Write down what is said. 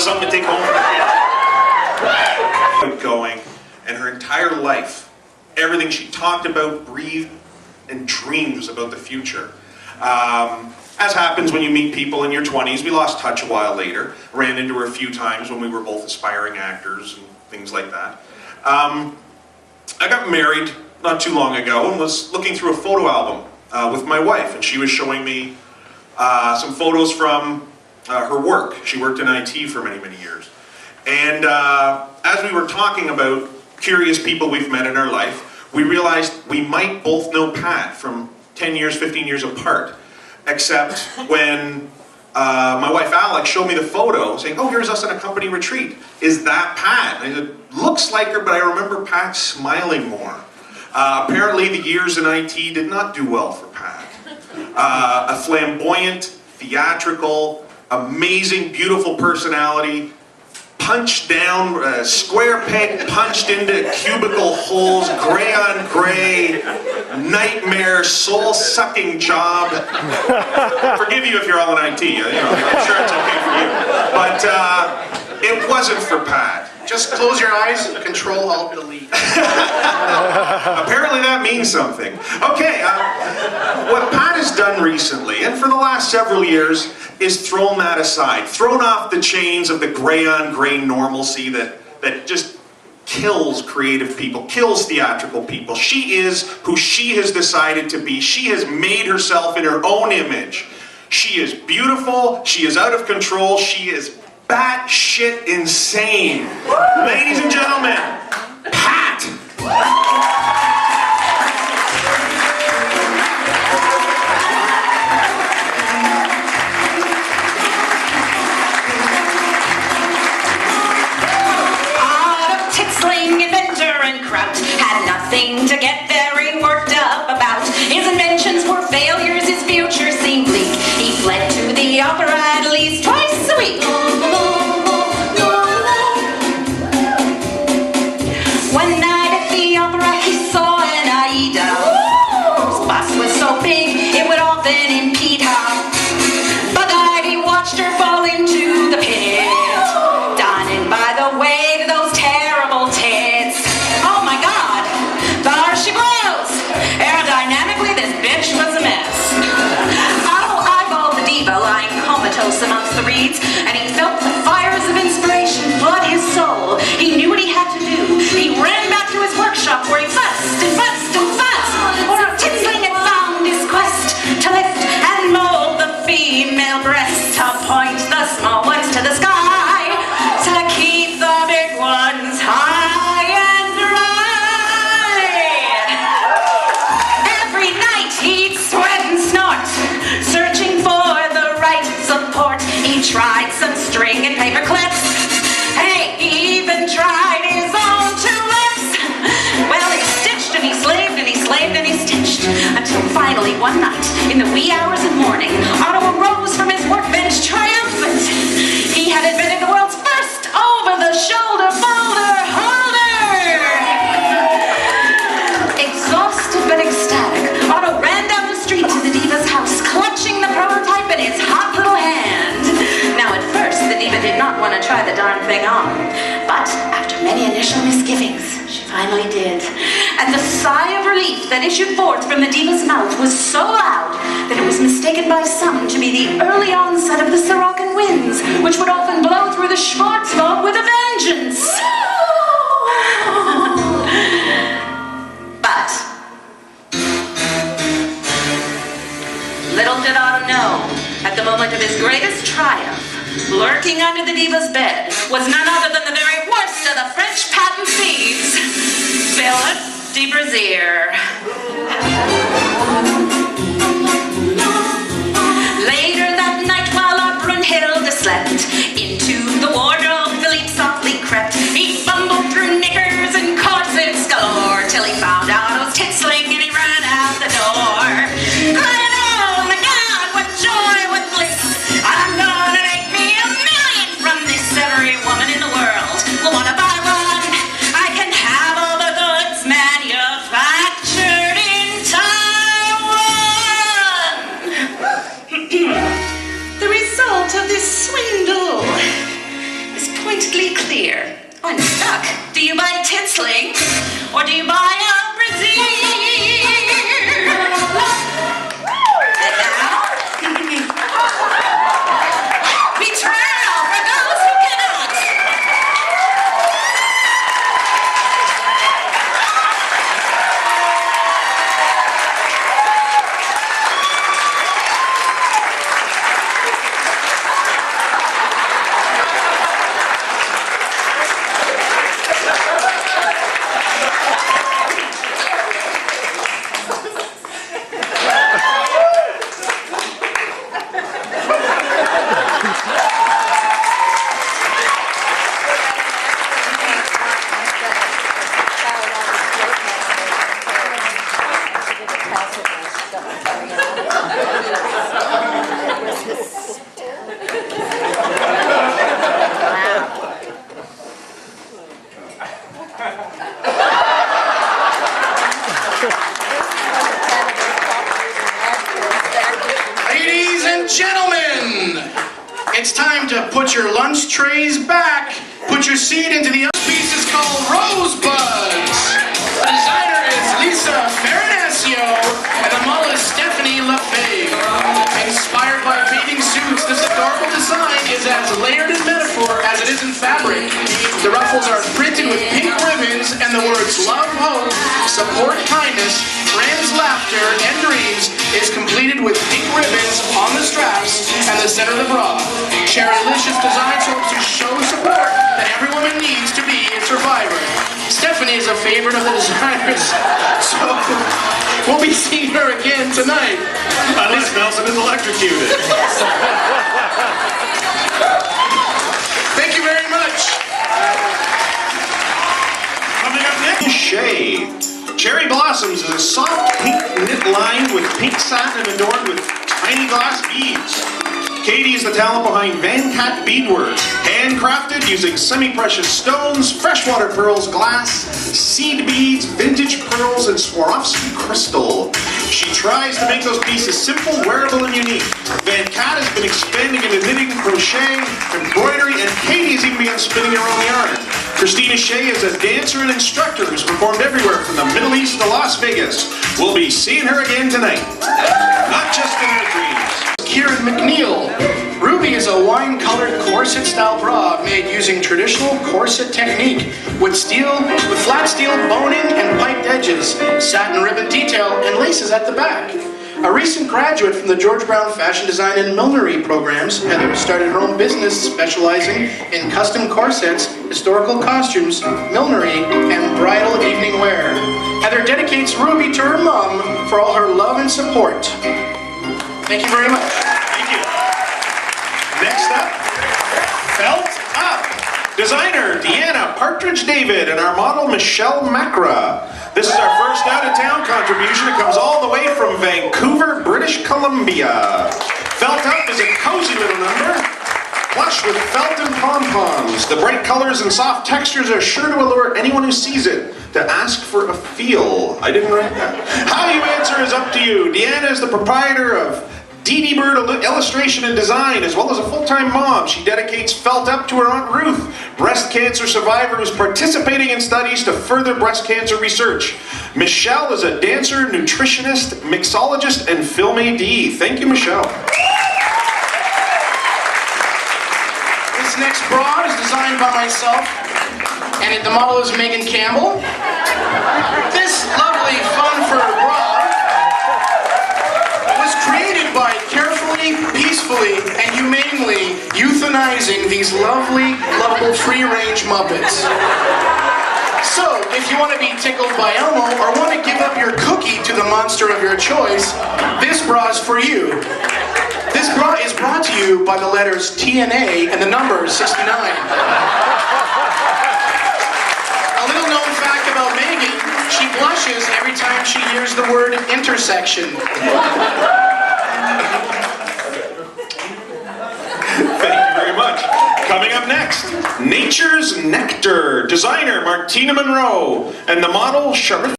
something to take home. Going, and her entire life, everything she talked about, breathed, and dreamed was about the future. As happens when you meet people in your 20s, we lost touch a while later. Ran into her a few times when we were both aspiring actors and things like that. I got married not too long ago and was looking through a photo album with my wife, and she was showing me some photos from her work. She worked in IT for many, many years. And as we were talking about curious people we've met in our life, we realized we might both know Pat from 10 years, 15 years apart. Except when my wife Alex showed me the photo, saying, "Oh, here's us on a company retreat. Is that Pat?" And I said, "Looks like her, but I remember Pat smiling more." Apparently the years in IT did not do well for Pat. A flamboyant, theatrical, amazing, beautiful personality, punched down, square peg punched into cubicle holes, gray on gray, nightmare, soul-sucking job. Forgive you if you're all in IT, you know, I'm sure it's okay for you. But it wasn't for Pat. Just close your eyes, Control, Alt, Delete. Apparently that means something. Okay, what Pat has done recently, and for the last several years, is thrown that aside. Thrown off the chains of the gray-on-gray normalcy that just kills creative people, kills theatrical people. She is who she has decided to be. She has made herself in her own image. She is beautiful, she is out of control, she is batshit insane. Ladies and gentlemen, Pat! Nothing to get very worked up about. His inventions were failures, his future seemed bleak. He fled to the opera at least twice a week. One night at the opera he saw an Aida whose bust was so big it would often impede her. Bug-eyed he watched her fall into the pit, dawning by the way to those terrible tits. Oh my God! There she blows! Aerodynamically, this bitch was a mess. Otto eyeballed the diva lying comatose amongst the reeds, and he felt the fires of inspiration flood his soul. He knew what he had to do. He ran back to his workshop where he fussed and fussed and fussed. For Tinsling had found his quest to lift and mold the female breast, to point the small ones to the sky, to keep the big ones high. He tried some string and paper clips. Hey, he even tried his own two lips. Well, he stitched and he slaved and he slaved and he stitched, until finally one night, in the wee hours of morning, Otto arose from his workbench triumphant. He had invented the world's first over-the-shoulder folder holder. Exhausted but ecstatic, Otto ran down the street to the diva's house, clutching the prototype in his hot little hand. Now at first, the diva did not want to try the darn thing on, but after many initial misgivings, she finally did. And the sigh of relief that issued forth from the diva's mouth was so loud that it was mistaken by some to be the early onset of the Siroccan winds, which would often blow through the Schwarzwald with a vengeance. But little did Otto know, at the moment of his greatest triumph, lurking under the diva's bed was none other than the very worst of the French patent thieves, Philip de Brazier. Later that night, while Brunhilde slept, into the wardrobe Philippe softly crept. He fumbled through knickers and corsets galore, till he found Otto's Tinsling and he ran out the door. Crying, "Oh my God, what joy, what bliss! I'm gonna make me $1 million from this. Every woman in the world will want to buy one. I can have all the goods manufactured in Taiwan." The result of this swindle is put your lunch trays back. Put your seat into the other piece is called Rosebuds. The designer is Lisa Farinaccio, and the model is Stephanie LaFave. Inspired by bathing suits, this adorable design is as layered in metaphor as it is in fabric. The ruffles are printed with pink ribbons, and the words love, hope, support, kindness, friends, laughter, and dreams is completed with pink ribbons on the straps and the center of the bra. Cherrylicious designs hope to show support that every woman needs to be a survivor. Stephanie is a favorite of the designers, so we'll be seeing her again tonight. Unless Nelson is electrocuted. Thank you very much. Coming up next, Shea. Cherry Blossoms is a soft pink knit lined with pink satin and adorned with tiny glass beads. Katie is the talent behind Van Cat beadwork, handcrafted using semi-precious stones, freshwater pearls, glass, seed beads, vintage pearls, and Swarovski crystal. She tries to make those pieces simple, wearable, and unique. Van Cat has been expanding into knitting, crochet, embroidery, and Katie has even begun spinning her own yarn. Christina Shea is a dancer and instructor who's performed everywhere from the Middle East to Las Vegas. We'll be seeing her again tonight. Not just in our dreams. Kieran McNeil. Ruby is a wine-colored corset-style bra made using traditional corset technique with flat steel boning and piped edges, satin ribbon detail, and laces at the back. A recent graduate from the George Brown Fashion Design and Millinery programs, Heather started her own business specializing in custom corsets, historical costumes, millinery, and bridal evening wear. Heather dedicates Ruby to her mom for all her love and support. Thank you very much. Thank you. Next up, Felt Up. Designer Deanna Partridge David and our model Michelle Macra. This is our first out-of-town contribution. It comes all the way from Vancouver, British Columbia. Felt Up is a cozy little number, plush with felt and pom-poms. The bright colors and soft textures are sure to allure anyone who sees it to ask for a feel. I didn't write that. How you answer is up to you. Deanna is the proprietor of Dee Bird Illustration and Design, as well as a full-time mom. She dedicates Felt Up to her Aunt Ruth, breast cancer survivor who's participating in studies to further breast cancer research. Michelle is a dancer, nutritionist, mixologist, and film AD. Thank you, Michelle. This next bra is designed by myself, and the model is Megan Campbell. This lovely fun-fur bra was created by carefully, peacefully, and humanely euthanizing these lovely, lovable free-range Muppets. So, if you want to be tickled by Elmo or want to give up your cookie to the monster of your choice, this bra is for you. This bra is brought to you by the letters TNA and the number 69. A little known fact about Megan, she blushes every time she hears the word intersection. Thank you very much. Coming up next, Nature's Nectar. Designer Martina Monroe and the model Charlotte.